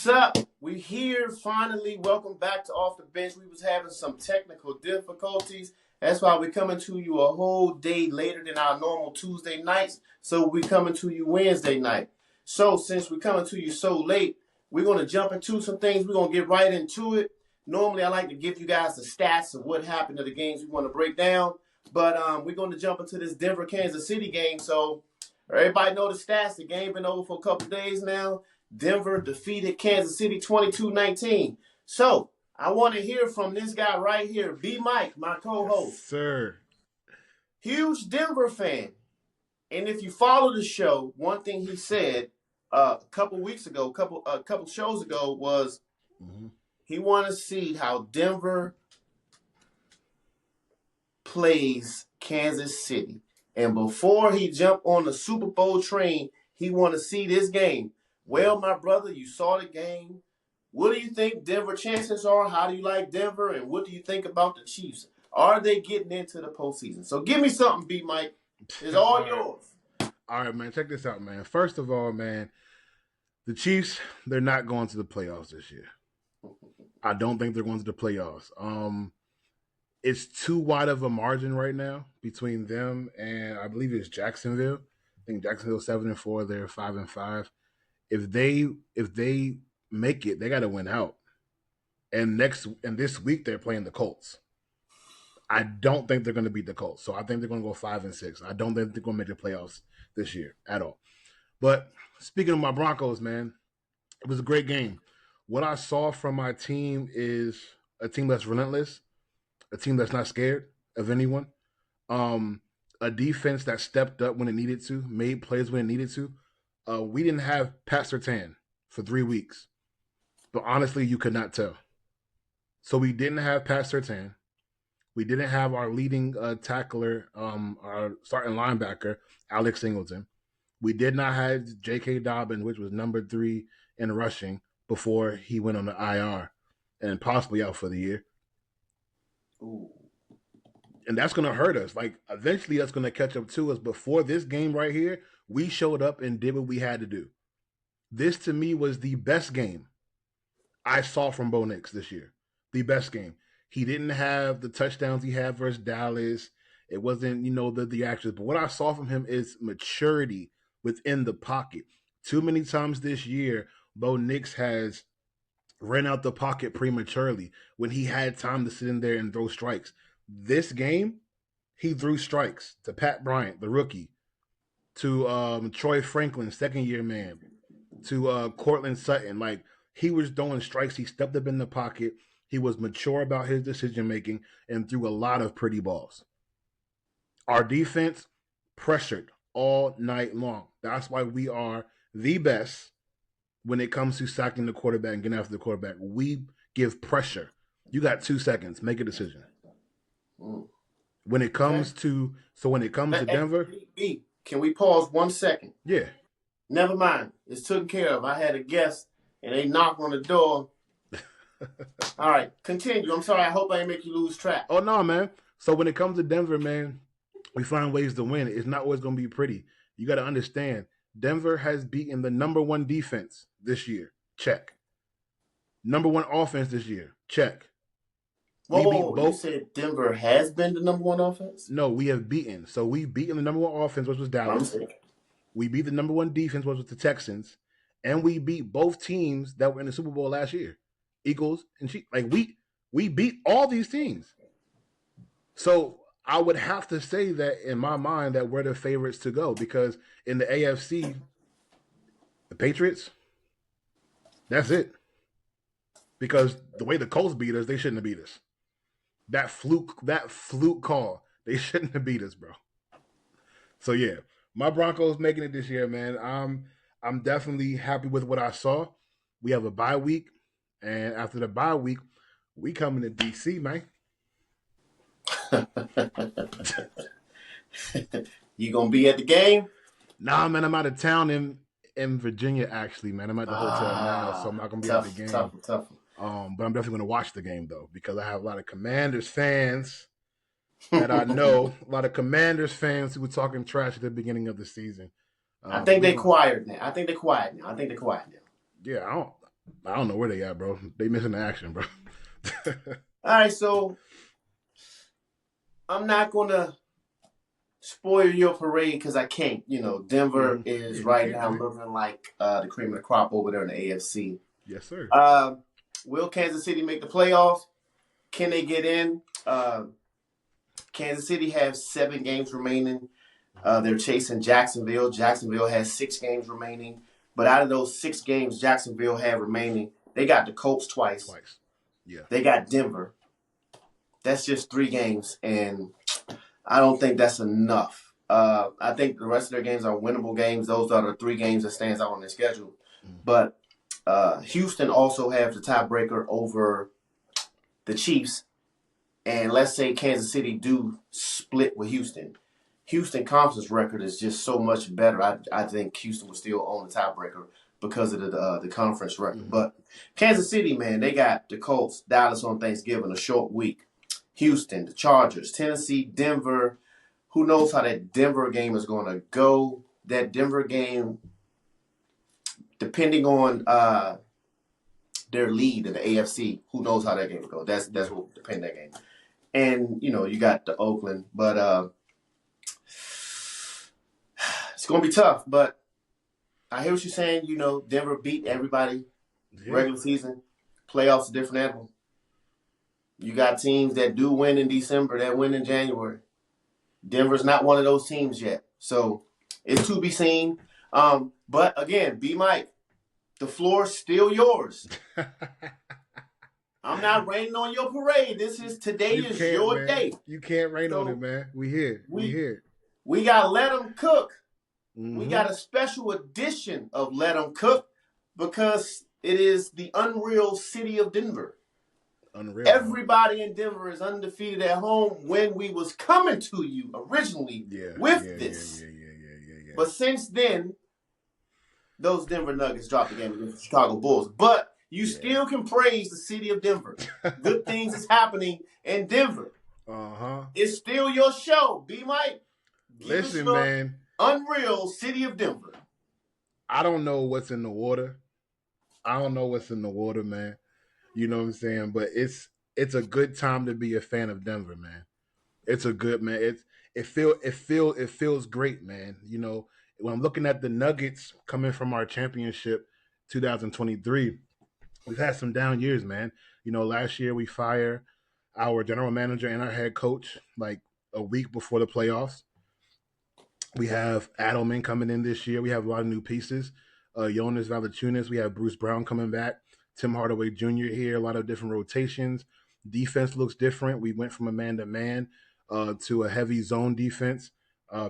What's up? We here finally. Welcome back to Off the Bench. We was having some technical difficulties. That's why we're coming to you a whole day later than our normal Tuesday nights. So we're coming to you Wednesday night. So since we're coming to you so late, we're going to jump into some things. We're going to get right into it. Normally, I like to give you guys the stats of what happened to the games we want to break down. But we're going to jump into this Denver-Kansas City game. So everybody know the stats. The game been over for a couple days now. Denver defeated Kansas City 22-19. So I want to hear from this guy right here, B. Mike, my co-host. Yes, sir. Huge Denver fan. And if you follow the show, one thing he said a couple weeks ago, a couple shows ago was he wanted to see how Denver plays Kansas City. And before he jumped on the Super Bowl train, he wanted to see this game. Well, my brother, you saw the game. What do you think Denver chances are? How do you like Denver? And what do you think about the Chiefs? Are they getting into the postseason? So give me something, B. Mike. It's all yours. All right, man. Check this out, man. First of all, man, the Chiefs, they're not going to the playoffs this year. I don't think they're going to the playoffs. It's too wide of a margin right now between them and I believe it's Jacksonville. I think Jacksonville's 7-4. They're 5-5. If they make it, they got to win out. And this week they're playing the Colts. I don't think they're going to beat the Colts. So I think they're going to go 5-6. I don't think they're going to make the playoffs this year at all. But speaking of my Broncos, man, it was a great game. What I saw from my team is a team that's relentless, a team that's not scared of anyone, a defense that stepped up when it needed to, made plays when it needed to. We didn't have Pat Surtain for 3 weeks, but honestly, you could not tell. So we didn't have Pat Surtain. We didn't have our leading tackler, our starting linebacker, Alex Singleton. We did not have J.K. Dobbins, which was number 3 in rushing before he went on the IR and possibly out for the year. Ooh. And that's going to hurt us. Like, eventually that's going to catch up to us. Before this game right here, we showed up and did what we had to do. This, to me, was the best game I saw from Bo Nix this year. The best game. He didn't have the touchdowns he had versus Dallas. It wasn't, the actions. But what I saw from him is maturity within the pocket. Too many times this year, Bo Nix has ran out the pocket prematurely when he had time to sit in there and throw strikes. This game, he threw strikes to Pat Bryant, the rookie, to Troy Franklin, second-year man, to Cortland Sutton. Like, he was throwing strikes. He stepped up in the pocket. He was mature about his decision-making and threw a lot of pretty balls. Our defense pressured all night long. That's why we are the best when it comes to sacking the quarterback and getting after the quarterback. We give pressure. You got 2 seconds. Make a decision. When it comes to Denver. B, can we pause 1 second? Yeah. Never mind. It's taken care of. I had a guest and they knocked on the door. All right, continue. I'm sorry. I hope I didn't make you lose track. Oh, no, man. So when it comes to Denver, man, we find ways to win. It's not always going to be pretty. You got to understand, Denver has beaten the number 1 defense this year. Check. Number 1 offense this year. Check. Whoa, you said Denver has been the number 1 offense? No, we have beaten. So we've beaten the number 1 offense, which was Dallas. We beat the number 1 defense, which was the Texans. And we beat both teams that were in the Super Bowl last year. Eagles and Chiefs. Like, we beat all these teams. So I would have to say that in my mind that we're the favorites to go, because in the AFC, the Patriots, that's it. Because the way the Colts beat us, they shouldn't have beat us. That fluke call, they shouldn't have beat us, bro. So yeah, my Broncos making it this year, man. I'm definitely happy with what I saw. We have a bye week, and after the bye week, we coming to DC, man. You gonna be at the game? Nah, man, I'm out of town in Virginia, actually, man. I'm at the hotel now, so I'm not gonna be at the game. Tough. But I'm definitely gonna watch the game though, because I have a lot of Commanders fans that I know, a lot of Commanders fans who were talking trash at the beginning of the season. I think they're quiet now. Yeah, I don't know where they at, bro. They missing the action, bro. All right, so I'm not gonna spoil your parade because I can't. Denver is Yeah, you right can't, now man. looking like the cream of the crop over there in the AFC. Yes, sir. Will Kansas City make the playoffs? Can they get in? Kansas City has 7 games remaining. They're chasing Jacksonville. Jacksonville has 6 games remaining. But out of those 6 games Jacksonville have remaining, they got the Colts twice. Yeah. They got Denver. That's just 3 games, and I don't think that's enough. I think the rest of their games are winnable games. Those are the 3 games that stands out on their schedule. But Houston also has the tiebreaker over the Chiefs. And let's say Kansas City do split with Houston. Houston conference record is just so much better. I think Houston will still own the tiebreaker because of the conference record. But Kansas City, man, they got the Colts, Dallas on Thanksgiving, a short week. Houston, the Chargers, Tennessee, Denver. Who knows how that Denver game is going to go? That Denver game, depending on their lead in the AFC, who knows how that game will go? That's what will depend on that game. And you got the Oakland, but it's gonna be tough. But I hear what you're saying. Denver beat everybody regular season. Playoffs a different animal. You got teams that do win in December, that win in January. Denver's not one of those teams yet, so it's to be seen. But again, B Mike, the floor's still yours. I'm not raining on your parade. Today is your day. You can't rain on it, man. We here. We gotta let them cook. We got a special edition of Let Them Cook because it is the unreal city of Denver. Unreal. Everybody in Denver is undefeated at home when we was coming to you originally with this. But since then, those Denver Nuggets dropped the game against the Chicago Bulls. But you still can praise the city of Denver. Good things is happening in Denver. It's still your show. B Mike. Listen, man. Unreal city of Denver. I don't know what's in the water. Man. You know what I'm saying? But it's a good time to be a fan of Denver, man. It's a good, man. It feels great, man. When I'm looking at the Nuggets coming from our championship 2023, we've had some down years, man. Last year we fired our general manager and our head coach like a week before the playoffs. We have Adelman coming in this year. We have a lot of new pieces. Jonas Valanciunas. We have Bruce Brown coming back. Tim Hardaway Jr. here. A lot of different rotations. Defense looks different. We went from a man-to-man to a heavy zone defense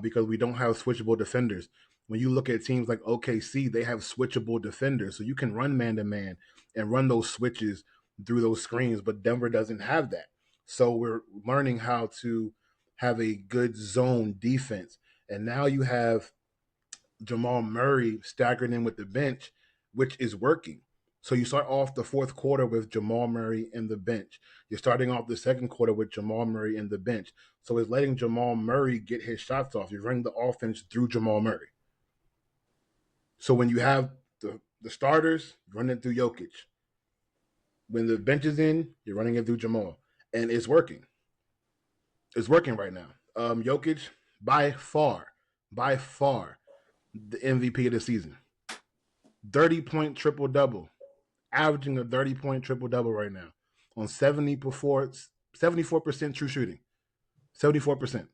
because we don't have switchable defenders. When you look at teams like OKC, they have switchable defenders. So you can run man-to-man and run those switches through those screens, but Denver doesn't have that. So we're learning how to have a good zone defense. And now you have Jamal Murray staggered in with the bench, which is working. So you start off the fourth quarter with Jamal Murray in the bench. You're starting off the second quarter with Jamal Murray in the bench. So it's letting Jamal Murray get his shots off. You're running the offense through Jamal Murray. So when you have the starters, run it through Jokic. When the bench is in, you're running it through Jamal. And it's working. It's working right now. Jokic, by far, the MVP of the season. 30-point triple-double. Averaging a 30-point triple-double right now on 74% true shooting. 74%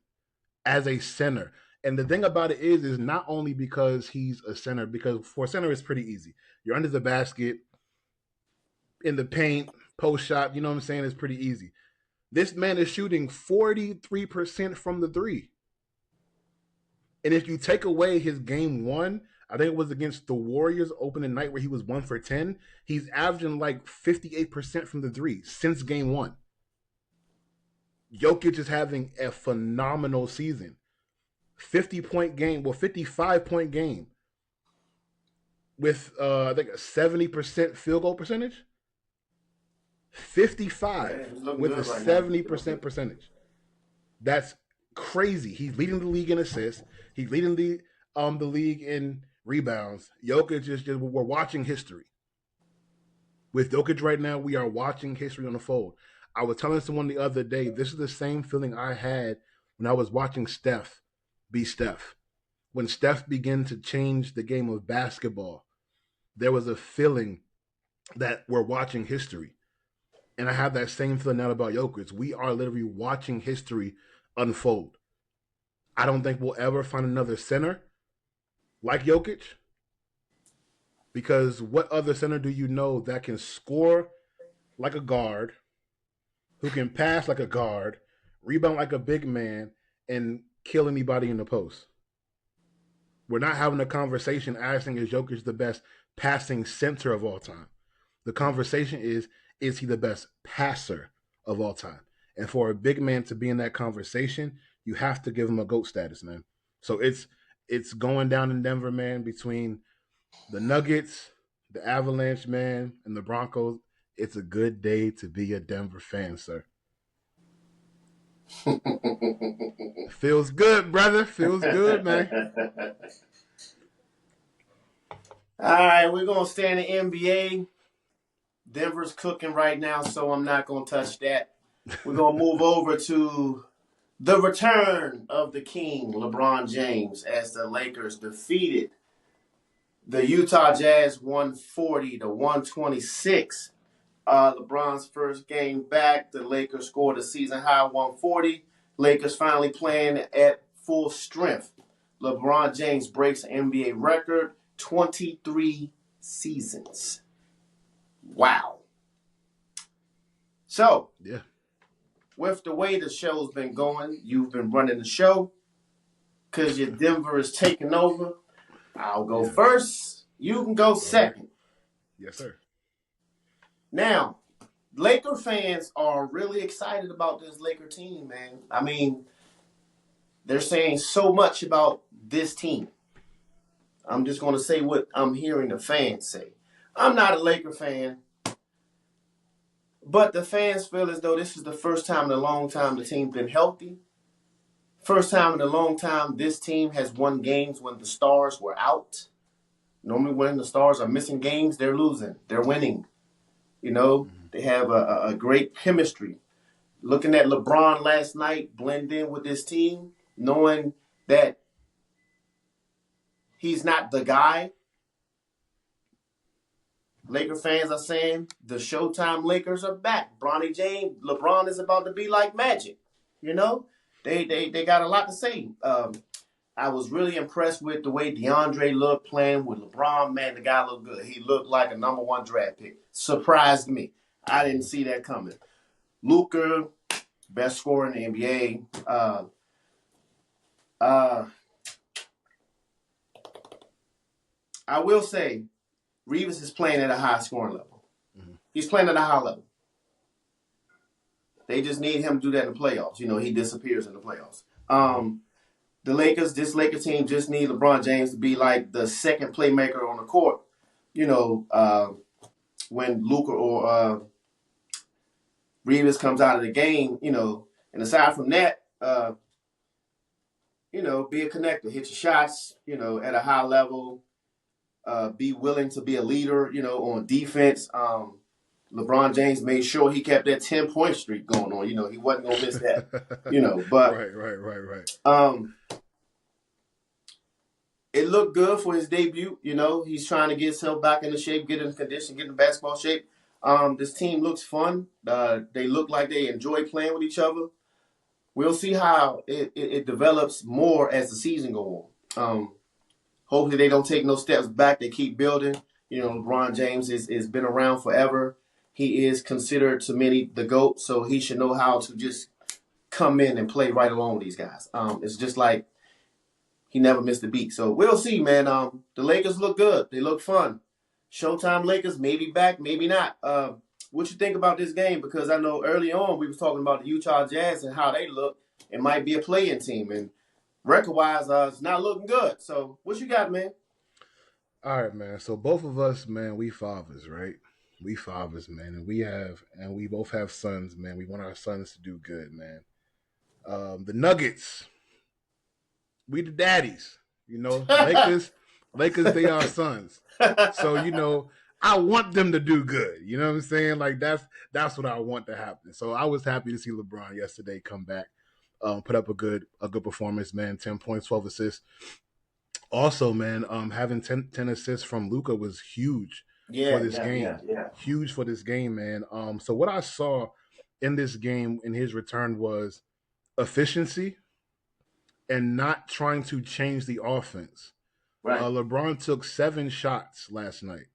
as a center. And the thing about it is not only because he's a center, because for a center it's pretty easy. You're under the basket, in the paint, post shot, you know what I'm saying? It's pretty easy. This man is shooting 43% from the three. And if you take away his game one, I think it was against the Warriors opening night where he was 1 for 10. He's averaging like 58% from the three since game one. Jokic is having a phenomenal season. 55-point game with I think a 70% field goal percentage. 55 with a 70% percentage. That's crazy. He's leading the league in assists. He's leading the league in rebounds. Jokic is just, we're watching history. With Jokic right now, we are watching history unfold. I was telling someone the other day, this is the same feeling I had when I was watching Steph be Steph. When Steph began to change the game of basketball, there was a feeling that we're watching history. And I have that same feeling now about Jokic. We are literally watching history unfold. I don't think we'll ever find another center like Jokic, because what other center do you know that can score like a guard, who can pass like a guard, rebound like a big man, and kill anybody in the post? We're not having a conversation asking is Jokic the best passing center of all time. The conversation is he the best passer of all time? And for a big man to be in that conversation, you have to give him a GOAT status, man. So it's going down in Denver, man, between the Nuggets, the Avalanche, man, and the Broncos. It's a good day to be a Denver fan, sir. Feels good, brother. Feels good, man. All right, we're going to stay in the NBA. Denver's cooking right now, so I'm not going to touch that. We're going to move over to the return of the king, LeBron James, as the Lakers defeated the Utah Jazz 140-126. LeBron's first game back, the Lakers scored a season-high 140. Lakers finally playing at full strength. LeBron James breaks an NBA record, 23 seasons. Wow. So, yeah, with the way the show's been going, you've been running the show because your Denver is taking over. I'll go first. You can go second. Yes, sir. Now, Laker fans are really excited about this Laker team, man. I mean, they're saying so much about this team. I'm just going to say what I'm hearing the fans say. I'm not a Laker fan, but the fans feel as though this is the first time in a long time the team's been healthy. First time in a long time this team has won games when the stars were out. Normally when the stars are missing games, they're losing. They're winning. You know, they have a great chemistry. Looking at LeBron last night blend in with this team, knowing that he's not the guy. Laker fans are saying the Showtime Lakers are back. LeBron is about to be like Magic. You know, they got a lot to say. I was really impressed with the way DeAndre looked playing with LeBron. Man, the guy looked good. He looked like a number one draft pick. Surprised me. I didn't see that coming. Luka, best scorer in the NBA. I will say, Reeves is playing at a high scoring level. Mm-hmm. He's playing at a high level. They just need him to do that in the playoffs. You know, he disappears in the playoffs. This Laker team just need LeBron James to be like the second playmaker on the court. You know, when Luka or Reeves comes out of the game, you know, and aside from that, you know, be a connector, hit your shots, you know, at a high level. Be willing to be a leader, you know, on defense. LeBron James made sure he kept that 10-point streak going on. You know, he wasn't going to miss that, you know. But right. It looked good for his debut. You know, he's trying to get himself back into shape, get in condition, get in basketball shape. This team looks fun. They look like they enjoy playing with each other. We'll see how it develops more as the season goes on. Hopefully they don't take no steps back. They keep building. You know, LeBron James is been around forever. He is considered to many the GOAT, so he should know how to just come in and play right along with these guys. It's just like he never missed a beat. So we'll see, man. The Lakers look good. They look fun. Showtime Lakers, maybe back, maybe not. What you think about this game? Because I know early on we was talking about the Utah Jazz and how they look. It might be a play-in team, and record-wise, it's not looking good. So what you got, man? All right, man. So both of us, man, we fathers, right? We fathers, man, and we both have sons, man. We want our sons to do good, man. The Nuggets, we the daddies, you know. Lakers, they are sons. So you know, I want them to do good. You know what I'm saying? Like that's what I want to happen. So I was happy to see LeBron yesterday come back, put up a good performance, man. 10 points, 12 assists. Also, man, having 10 assists from Luka was huge for this game. Huge for this game, man. So what I saw in this game in his return was efficiency and not trying to change the offense. Right. LeBron took 7 shots last night.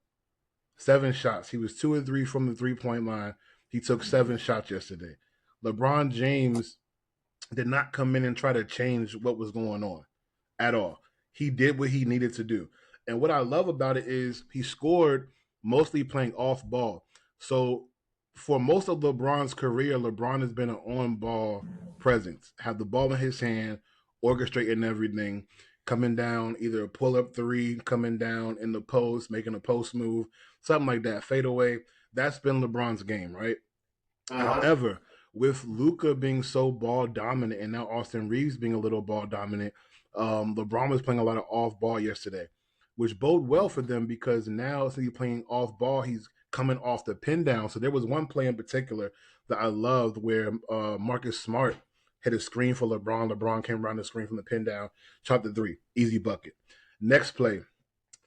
7 shots. He was 2 and 3 from the 3-point line. He took 7 shots yesterday. LeBron James did not come in and try to change what was going on at all. He did what he needed to do. And what I love about it is he scored mostly playing off ball. So for most of LeBron's career, LeBron has been an on ball presence, have the ball in his hand, orchestrating everything, coming down, either a pull up three, coming down in the post, making a post move, something like that, fade away. That's been LeBron's game, right? However, with Luka being so ball dominant and now Austin Reeves being a little ball dominant, LeBron was playing a lot of off ball yesterday, which bode well for them because now since he's playing off ball, he's coming off the pin down. So there was one play in particular that I loved where Marcus Smart hit a screen for LeBron. LeBron came around the screen from the pin down, shot the three, easy bucket. Next play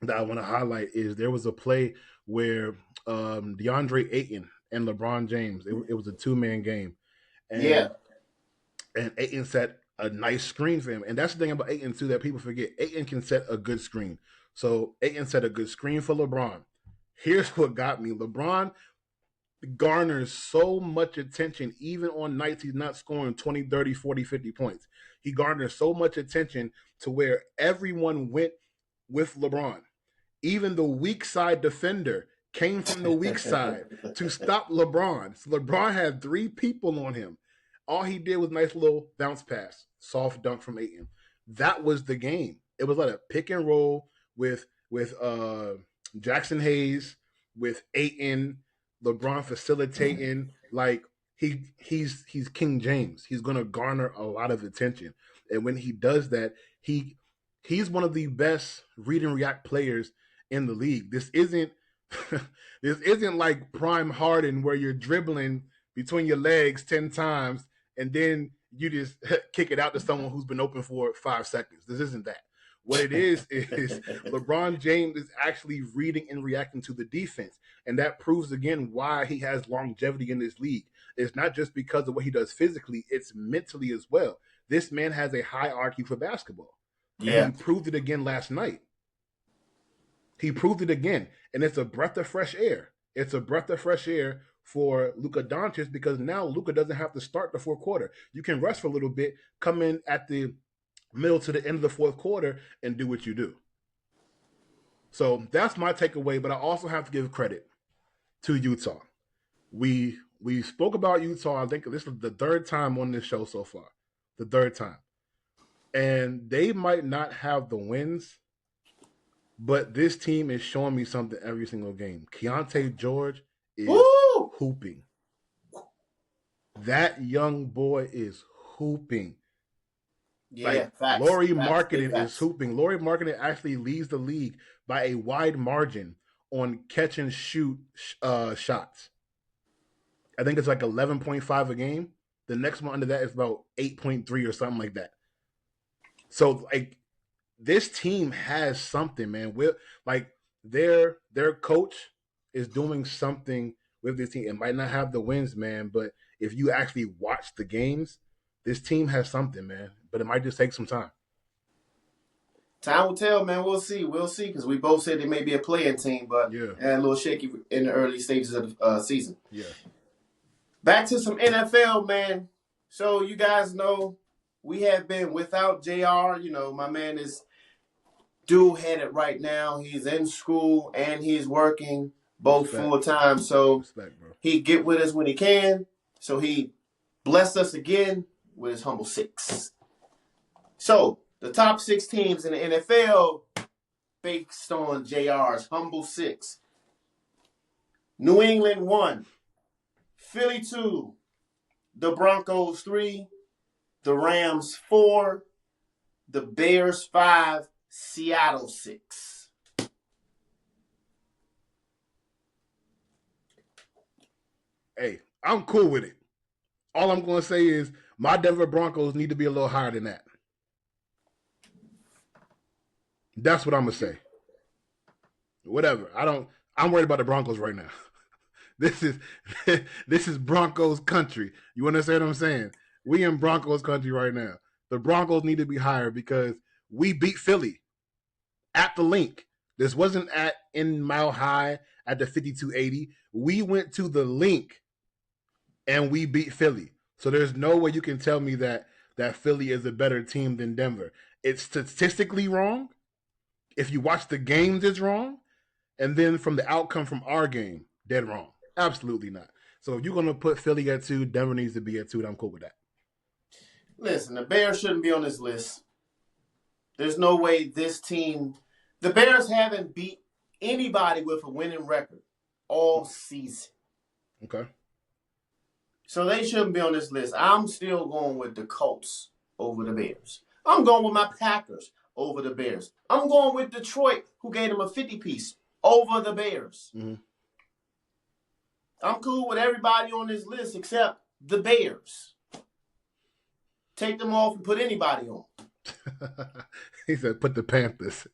that I want to highlight is there was a play where DeAndre Ayton and LeBron James, it was a 2-man game. And Ayton set a nice screen for him. And that's the thing about Ayton, too, that people forget. Ayton can set a good screen. So Ayton set a good screen for LeBron. Here's what got me. LeBron garners so much attention, even on nights he's not scoring 20, 30, 40, 50 points. He garners so much attention to where everyone went with LeBron. Even the weak side defender came from the weak side to stop LeBron. So LeBron had 3 people on him. All he did was nice little bounce pass, soft dunk from Ayton. That was the game. It was like a pick and roll with Jackson Hayes, with Ayton, LeBron facilitating. Like he's King James. He's gonna garner a lot of attention, and when he does that, he's one of the best read and react players in the league. This isn't like prime Harden where you're dribbling between your legs 10 times and then you just kick it out to someone who's been open for 5 seconds. This isn't that. What it is LeBron James is actually reading and reacting to the defense. And that proves again why he has longevity in this league. It's not just because of what he does physically, it's mentally as well. This man has a high IQ for basketball. And he proved it again last night. He proved it again. And it's a breath of fresh air. It's a breath of fresh air for Luka Doncic because now Luka doesn't have to start the fourth quarter. You can rest for a little bit, come in at the middle to the end of the fourth quarter and do what you do. So that's my takeaway, but I also have to give credit to Utah. We spoke about Utah, I think this is the 3rd time on this show so far. The 3rd time. And they might not have the wins, but this team is showing me something every single game. Keontae George is hooping. That young boy is hooping. Facts. Lauri Markkanen is hooping. Lauri Markkanen actually leads the league by a wide margin on catch and shoot shots. I think it's like 11.5 a game. The next one under that is about 8.3 or something like that. So like this team has something, man. Their coach is doing something with this team. It might not have the wins, man, but if you actually watch the games, this team has something, man. But it might just take some time. Time will tell, man. We'll see. Because we both said it may be a playing team, but a little shaky in the early stages of the season. Yeah. Back to some NFL, man. So you guys know we have been without JR. You know, my man is dual-headed right now. He's in school and he's working both full-time. So he get with us when he can. So he blessed us again with his humble 6. So the top 6 teams in the NFL based on JR's humble 6. New England 1, Philly 2, the Broncos 3, the Rams 4, the Bears 5, Seattle 6. Hey, I'm cool with it. All I'm going to say is my Denver Broncos need to be a little higher than that. That's what I'm going to say. Whatever. I'm worried about the Broncos right now. This is Broncos country. You understand what I'm saying? We in Broncos country right now. The Broncos need to be higher because we beat Philly at the link. This wasn't at in Mile High at the 5280. We went to the link and we beat Philly. So there's no way you can tell me that Philly is a better team than Denver. It's statistically wrong. If you watch the games, it's wrong. And then from the outcome from our game, dead wrong. Absolutely not. So if you're going to put Philly at 2, Denver needs to be at 2, and I'm cool with that. Listen, the Bears shouldn't be on this list. There's no way this team... The Bears haven't beat anybody with a winning record all season. Okay. So they shouldn't be on this list. I'm still going with the Colts over the Bears. I'm going with my Packers over the Bears. I'm going with Detroit, who gave them a 50-piece, over the Bears. Mm-hmm. I'm cool with everybody on this list except the Bears. Take them off and put anybody on. He said, put the Panthers.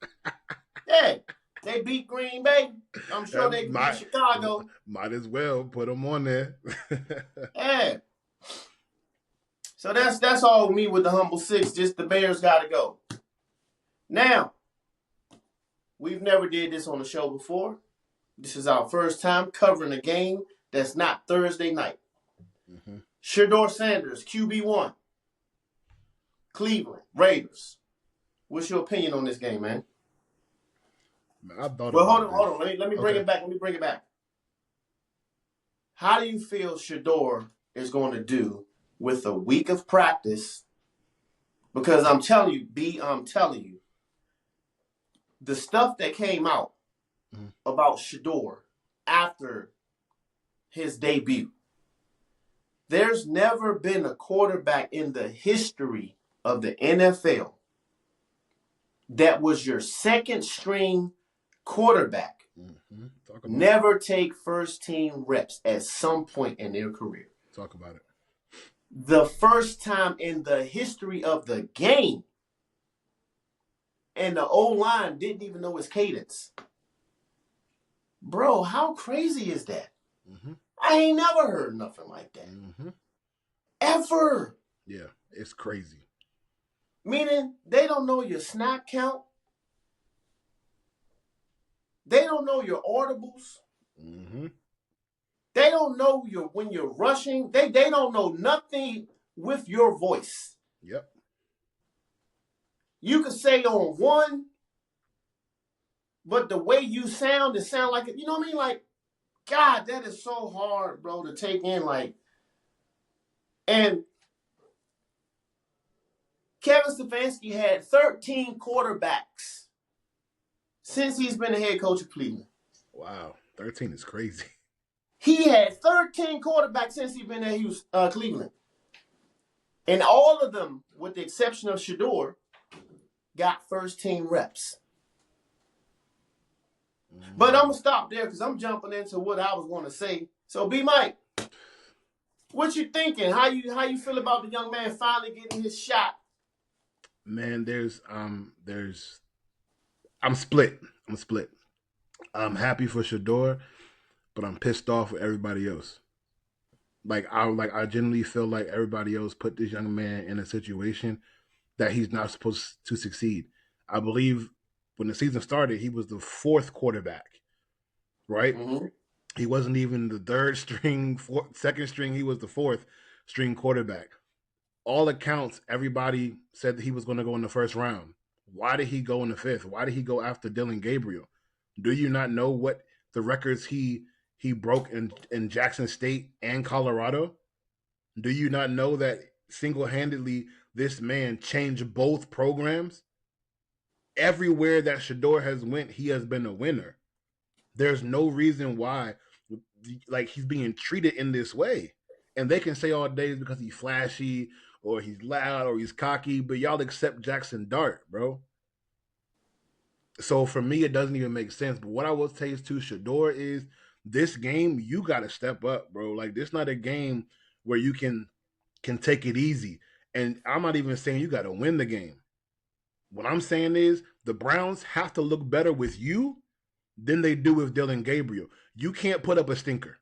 Yeah, they beat Green Bay. I'm sure they beat Chicago. Might as well put them on there. Yeah. So that's all me with the humble 6. Just the Bears got to go. Now, we've never did this on the show before. This is our first time covering a game that's not Thursday night. Mm-hmm. Shedeur Sanders, QB1. Cleveland, Raiders. What's your opinion on this game, man? Man, I thought hold on. Let me bring it back. How do you feel Shedeur is going to do with a week of practice? Because I'm telling you, the stuff that came out about Shedeur after his debut, there's never been a quarterback in the history of the NFL that was your second string quarterback never take first team reps at some point in their career. Talk about it. The first time in the history of the game, and the O-line didn't even know his cadence. Bro, how crazy is that? Mm-hmm. I ain't never heard nothing like that. Mm-hmm. Ever. Yeah, it's crazy. Meaning, they don't know your snap count. They don't know your audibles. Mm-hmm. They don't know when you're rushing. They don't know nothing with your voice. Yep. You could say on one, but the way you sound, it sound like it. You know what I mean? Like, God, that is so hard, bro, to take in. Like, and Kevin Stefanski had 13 quarterbacks since he's been the head coach of Cleveland. Wow, 13 is crazy. He had 13 quarterbacks since he's been at Cleveland. And all of them, with the exception of Shedeur, got first-team reps. Mm-hmm. But I'm going to stop there because I'm jumping into what I was going to say. So, B. Mike, what you thinking? How you feel about the young man finally getting his shot? Man, I'm split. I'm happy for Shedeur, but I'm pissed off with everybody else. I genuinely feel like everybody else put this young man in a situation that he's not supposed to succeed. I believe when the season started, he was the 4th quarterback, right? Mm-hmm. He wasn't even the 3rd string, 2nd string. He was the 4th string quarterback. All accounts, everybody said that he was going to go in the 1st round. Why did he go in the 5th? Why did he go after Dillon Gabriel? Do you not know what the records he broke in Jackson State and Colorado? Do you not know that single-handedly this man changed both programs? Everywhere that Shedeur has went, he has been a winner. There's no reason why he's being treated in this way. And they can say all day because he's flashy or he's loud or he's cocky, but y'all accept Jackson Dart, bro. So for me, it doesn't even make sense. But what I will say to Shedeur is this game, you got to step up, bro. Like, this not a game where you can take it easy. And I'm not even saying you got to win the game. What I'm saying is the Browns have to look better with you than they do with Dillon Gabriel. You can't put up a stinker.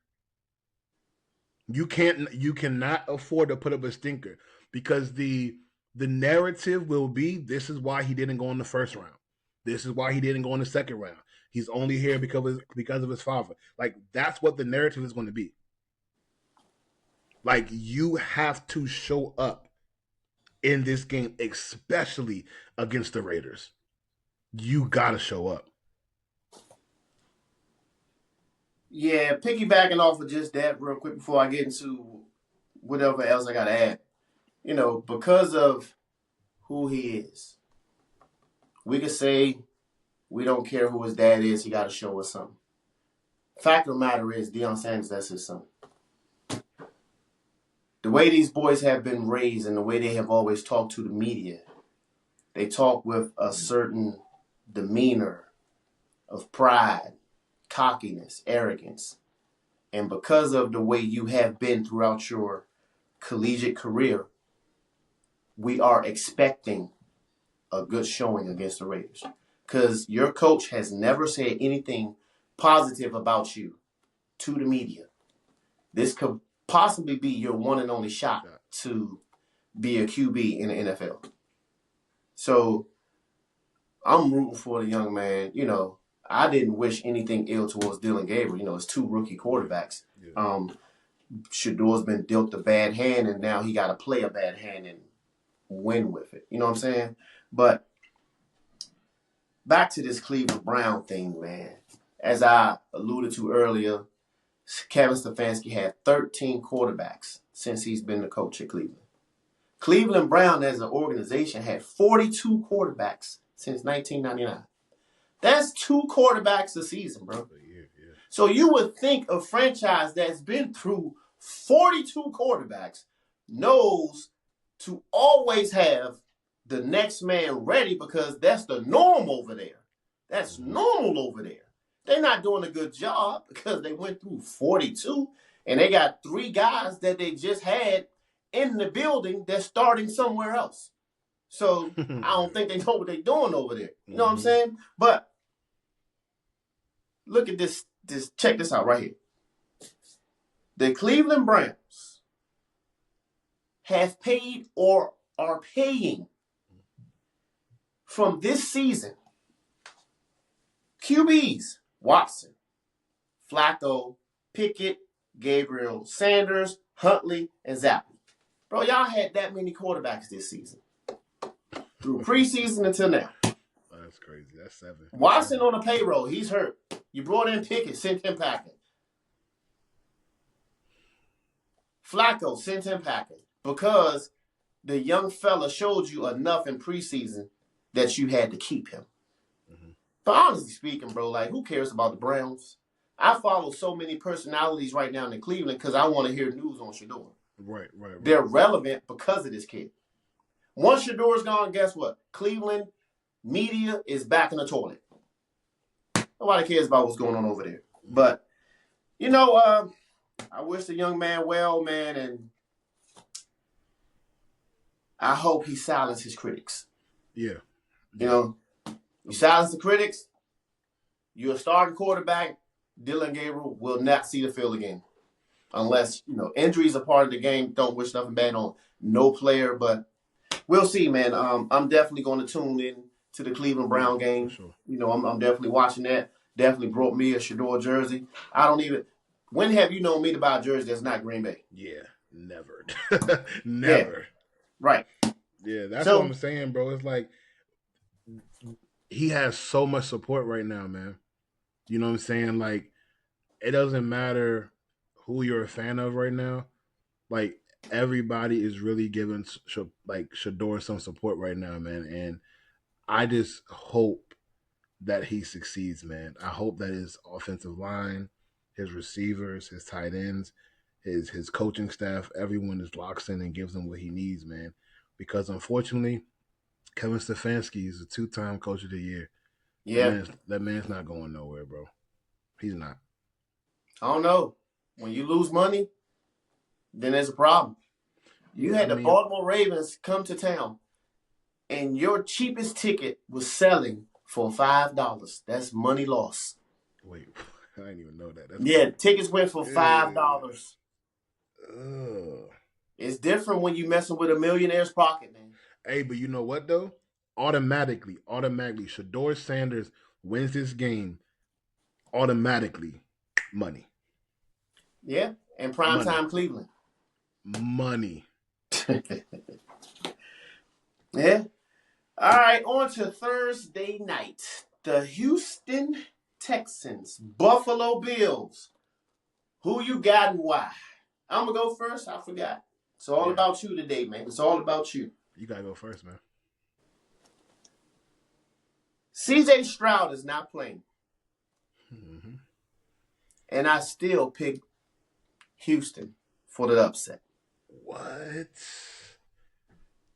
You cannot afford to put up a stinker because the narrative will be this is why he didn't go in the first round. This is why he didn't go in the second round. He's only here because of his father. Like, that's what the narrative is going to be. Like, you have to show up in this game, especially against the Raiders. You got to show up. Yeah, piggybacking off of just that real quick before I get into whatever else I got to add. You know, because of who he is, we could say we don't care who his dad is. He got to show us something. Fact of the matter is, Dillon Sanders, that's his son. The way these boys have been raised and the way they have always talked to the media, they talk with a certain demeanor of pride, cockiness, arrogance. And because of the way you have been throughout your collegiate career, we are expecting a good showing against the Raiders. Because your coach has never said anything positive about you to the media. This could possibly be your one and only shot to be a QB in the NFL. So I'm rooting for the young man. You know, I didn't wish anything ill towards Dillon Gabriel. You know, it's two rookie quarterbacks. Yeah. Shedeur's been dealt a bad hand, and now he got to play a bad hand and win with it. You know what I'm saying? But back to this Cleveland Brown thing, man. As I alluded to earlier, Kevin Stefanski had 13 quarterbacks since he's been the coach at Cleveland. Cleveland Brown as an organization had 42 quarterbacks since 1999. That's 2 quarterbacks a season, bro. Yeah. So you would think a franchise that's been through 42 quarterbacks knows to always have the next man ready because that's the norm over there. That's normal over there. They're not doing a good job because they went through 42 and they got 3 guys that they just had in the building that's starting somewhere else. So I don't think they know what they're doing over there. You know what I'm saying? But look at this. Check this out right here. The Cleveland Browns have paid or are paying from this season QBs, Watson, Flacco, Pickett, Gabriel, Sanders, Huntley, and Zappi. Bro, y'all had that many quarterbacks this season. Through preseason until now. That's crazy. That's 7. Watson on the payroll. He's hurt. You brought in Pickett, sent him packing. Flacco sent him packing because the young fella showed you enough in preseason that you had to keep him. But honestly speaking, bro, like, who cares about the Browns? I follow so many personalities right now in Cleveland because I want to hear news on Shedeur. Right. They're relevant because of this kid. Once Shedeur's gone, guess what? Cleveland media is back in the toilet. Nobody cares about what's going on over there. But, you know, I wish the young man well, man, and I hope he silences his critics. Yeah. You know, you silence the critics, you're a starting quarterback, Dillon Gabriel will not see the field again. Unless, you know, injuries are part of the game. Don't wish nothing bad on no player, but we'll see, man. I'm definitely going to tune in to the Cleveland Brown game. Sure. You know, I'm definitely watching that. Definitely brought me a Shedeur jersey. When have you known me to buy a jersey that's not Green Bay? Yeah, never. Never. Yeah. Right. Yeah, that's what I'm saying, bro. It's like he has so much support right now, man. You know what I'm saying? Like, it doesn't matter who you're a fan of right now. Like, everybody is really giving Shedeur some support right now, man. And I just hope that he succeeds, man. I hope that his offensive line, his receivers, his tight ends, his coaching staff, everyone is locks in and gives him what he needs, man. Because unfortunately, Kevin Stefanski is a 2-time Coach of the Year. Yeah. That man's not going nowhere, bro. He's not. I don't know. When you lose money, then there's a problem. You Yeah, I had the mean, Baltimore Ravens come to town, and your cheapest ticket was selling for $5. That's money lost. wait, I didn't even know that. That's Yeah, crazy. tickets went for $5. Ugh. It's different when you messing with a millionaire's pocket, man. Hey, but you know what though? Automatically, Shedeur Sanders wins this game. Automatically, money, Yeah, and money, primetime Cleveland. money. Yeah. All right, on to Thursday night. The Houston Texans, Buffalo Bills. Who you got and why? I'm going to go first. I forgot. It's all Yeah, about you today, man. It's all about you. you gotta go first, man. CJ Stroud is not playing, Mm-hmm. and I still pick Houston for the upset. What?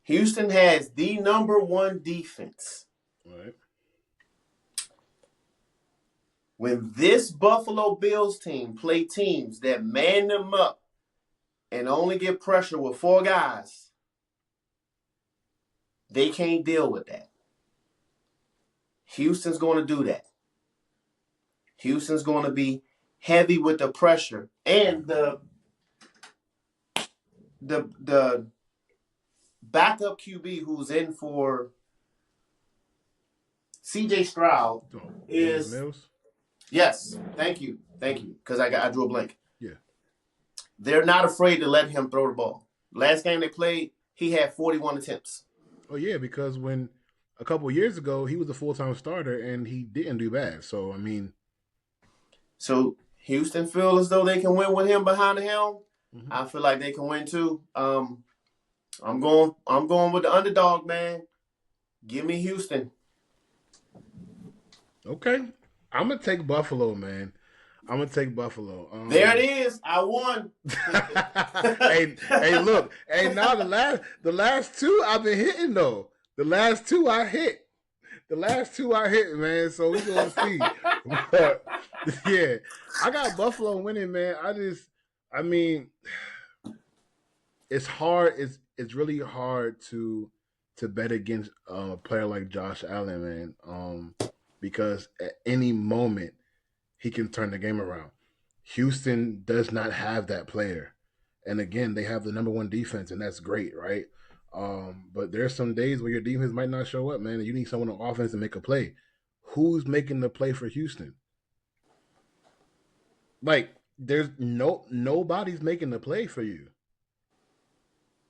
Houston has the number one defense. All right. When this Buffalo Bills team play teams that man them up and only get pressure with four guys, they can't deal with that. Houston's going to do that. Houston's going to be heavy with the pressure, and the backup QB who's in for CJ Stroud Oh, Davis is Mills. yes. Thank you, because I drew a blank. Yeah. They're not afraid to let him throw the ball. Last game they played, he had 41 attempts. Oh yeah, because when a couple of years ago he was a full time starter and he didn't do bad. So I mean, So Houston feel as though they can win with him behind the helm. mm-hmm. I feel like they can win too. I'm going with the underdog, man. Give me Houston. Okay, I'm gonna take Buffalo, man. I'm gonna take Buffalo. There it is. I won. hey, look, hey, now the last two I've been hitting though. The last two I hit. Man. So we gonna see. But yeah, I got Buffalo winning, man. I mean, it's hard. It's really hard to bet against a player like Josh Allen, man. Because at any moment he can turn the game around. Houston does not have that player. And again, they have the number one defense, and that's great, right? But there's some days where your defense might not show up, man, and you need someone on offense to make a play. Who's making the play for Houston? Like, there's nobody's making the play for you.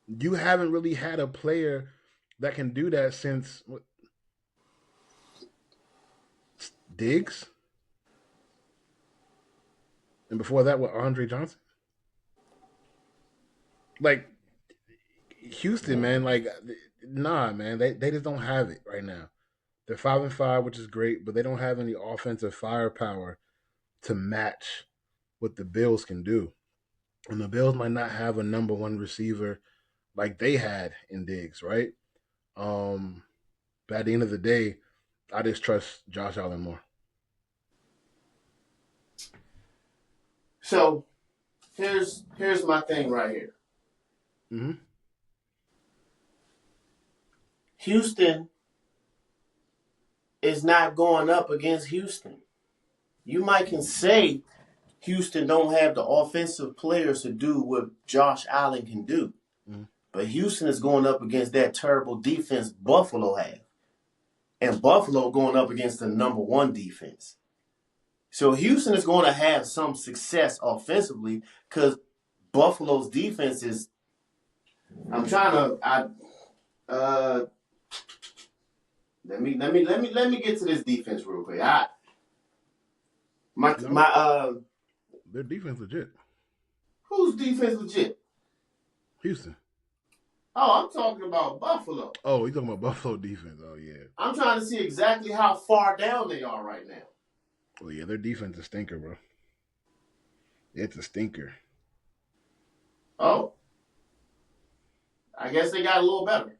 You haven't really had a player that can do that since Diggs? And before that, what, Andre Johnson? Like, Houston, man, like, nah, man, they just don't have it right now. They're 5-5, which is great, but they don't have any offensive firepower to match what the Bills can do. And the Bills might not have a number one receiver like they had in Diggs, right? But at the end of the day, I just trust Josh Allen more. So here's my thing right here. Mm-hmm. Houston is not going up against Houston. You might can say Houston don't have the offensive players to do what Josh Allen can do. Mm-hmm. But Houston is going up against that terrible defense Buffalo have. And Buffalo going up against the number one defense. So Houston is going to have some success offensively because Buffalo's defense is. I'm trying to. Let me get to this defense real quick. Their defense legit. Whose defense legit? Houston. Oh, I'm talking about Buffalo. Oh, you're talking about Buffalo defense. Oh, yeah. I'm trying to see exactly how far down they are right now. Well, yeah, their defense is a stinker, bro. It's a stinker. Oh. I guess they got a little better.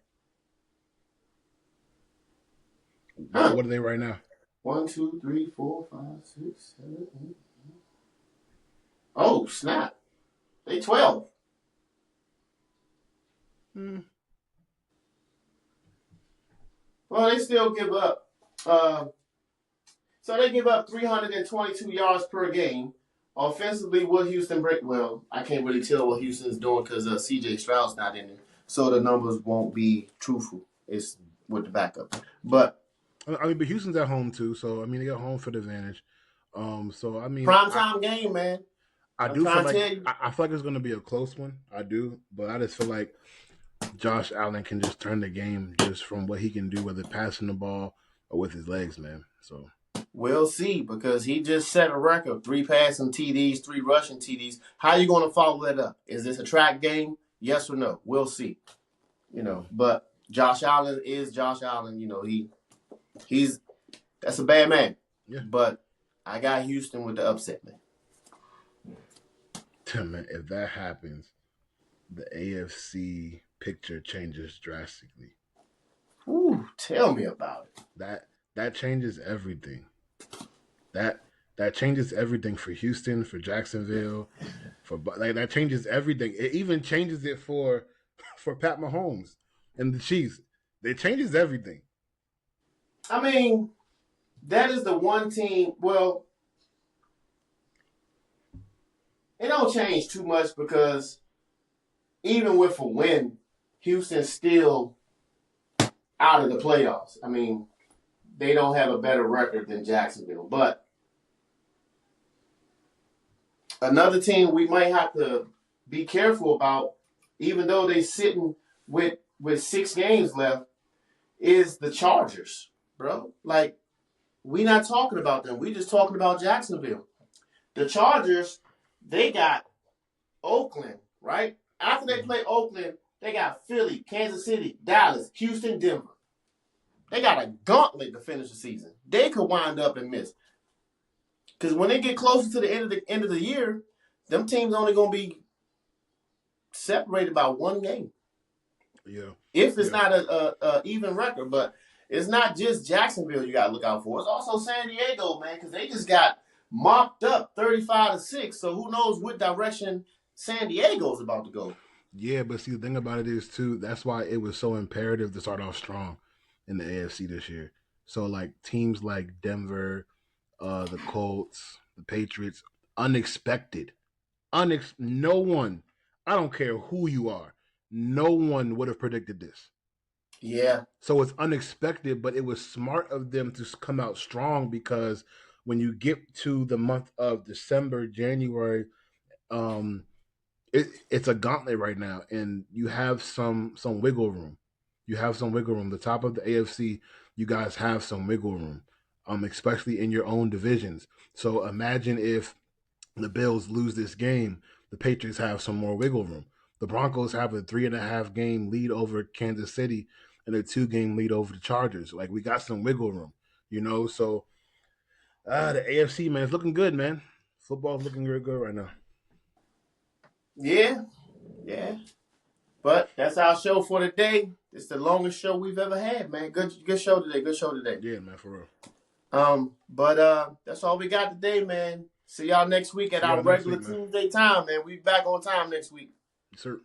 Huh. What are they right now? 1, 2, 3, 4, 5, 6, 7, 8. Oh, snap. They 12. Well, they still give up. So they give up 322 yards per game. Offensively, what Houston break? Well, I can't really tell what Houston's doing because C.J. Stroud's not in it, so the numbers won't be truthful. It's with the backup, but but Houston's at home too, so I mean they got home for the advantage. So I mean, primetime game, man. I I'm do feel trying to like tell you. I feel like it's going to be a close one. I do, but I just feel like Josh Allen can just turn the game just from what he can do, whether passing the ball or with his legs, man. So we'll see because he just set a record: 3 passing TDs, 3 rushing TDs. How are you going to follow that up? Is this a track game? Yes or no? We'll see. But Josh Allen is Josh Allen. He's that's a bad man. Yeah. But I got Houston with the upset, man. Man, if that happens, the AFC picture changes drastically. Ooh, tell me about it. That changes everything. That changes everything for Houston, for Jacksonville, that changes everything. It even changes it for Pat Mahomes and the Chiefs. It changes everything. I mean, that is the one team. Well, it don't change too much because even with a win, Houston's still out of the playoffs. I mean, they don't have a better record than Jacksonville. But another team we might have to be careful about, even though they're sitting with 6 games left, is the Chargers, bro. Like, we're not talking about them. We're just talking about Jacksonville. The Chargers, they got Oakland, right? After they play Oakland, they got Philly, Kansas City, Dallas, Houston, Denver. They got a gauntlet to finish the season. They could wind up and miss. Because when they get closer to the end of the year, them teams only going to be separated by 1 game. Yeah. If it's not a even record. But it's not just Jacksonville you got to look out for. It's also San Diego, man, because they just got mopped up 35-6. So who knows what direction San Diego's about to go. Yeah, but see, the thing about it is, too, that's why it was so imperative to start off strong in the AFC this year. So, like, teams like Denver, the Colts, the Patriots, unexpected. No one, I don't care who you are, no one would have predicted this. Yeah. So it's unexpected, but it was smart of them to come out strong because when you get to the month of December, January, it's a gauntlet right now, and you have some wiggle room. You have some wiggle room. The top of the AFC, you guys have some wiggle room, especially in your own divisions. So imagine if the Bills lose this game, the Patriots have some more wiggle room. The Broncos have a 3.5 game lead over Kansas City and a 2 game lead over the Chargers. Like, we got some wiggle room, So the AFC, man, it's looking good, man. Football's looking real good right now. Yeah. But that's our show for today. It's the longest show we've ever had, man. Good show today. Yeah, man, for real. But that's all we got today, man. See y'all next week at our regular Tuesday time, man. We back on time next week. Yes, sir.